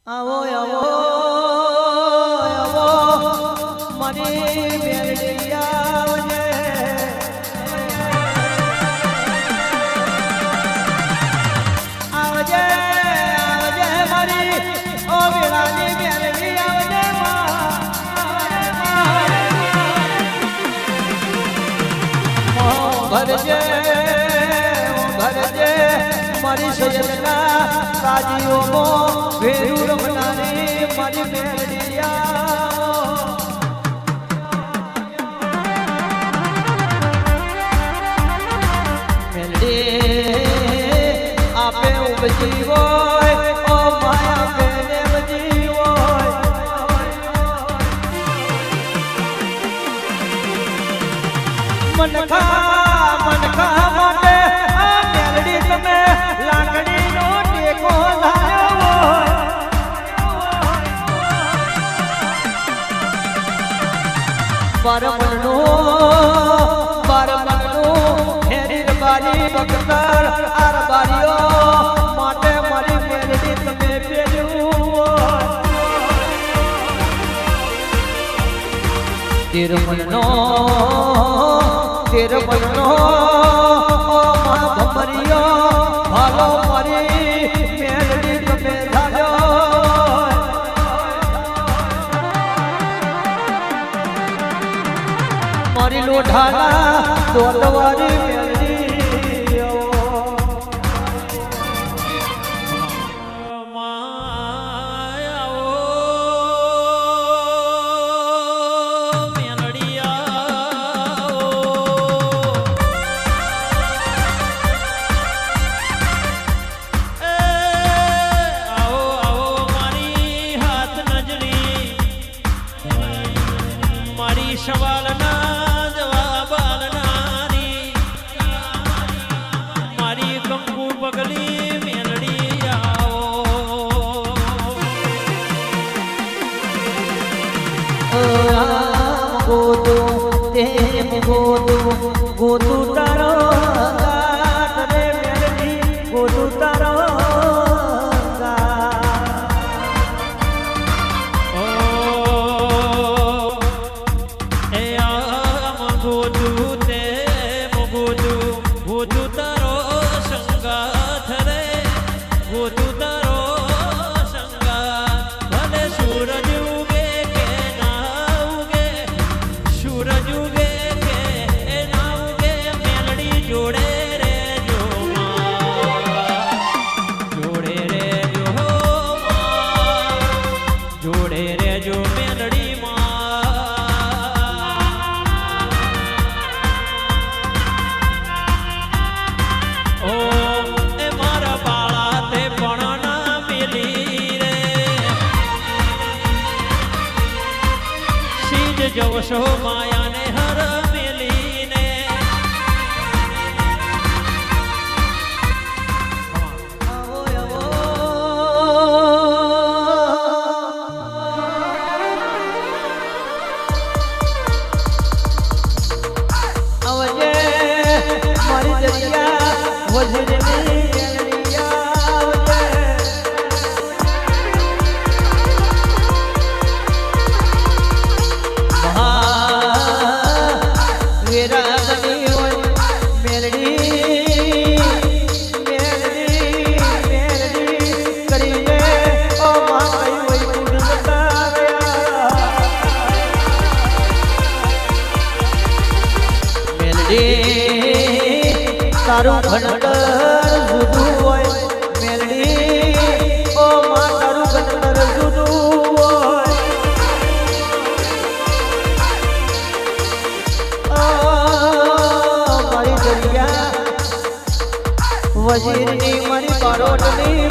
આવો આવો આવો મારી મેલડી આવજે આવજે આવજે મારી ઓ વેળાની મેલડી આવજે ભરજે ભરજે મારી સૈયદના કાજીઓમાં વેરું રમનારી મારી મેલડી મેલડી આપે ઉપજી હોય ઓ માયા બેને બજી હોય મનખા માટે આ મેલડી તમે લાકડીનો ટેકો ધાર્યો બારમણનો હેરીર બારી બખતર આર બારીઓ માટે મારી મેલડી તમે પેર્યું તિરમણનો ભમરીઓ હાલો મારી મેલડી તમે ધાર્યો મારી લોઢાના દોડવારી મેલડી સવાલના જવાબ આલનારી મારી કંકુ પગલી મેલડી આવો ગોતું તારો ગાત રે મેલડી ગોતું તારો જવશો માયાને હર મેલીને આવો આવો આવજે મારી દરિયા વજરની તારું ભણતર જુદું હોય મેલડી ઓ માં તારું ભણતર જુદું હોય મારી દરિયા વજીરની મારી બારોટની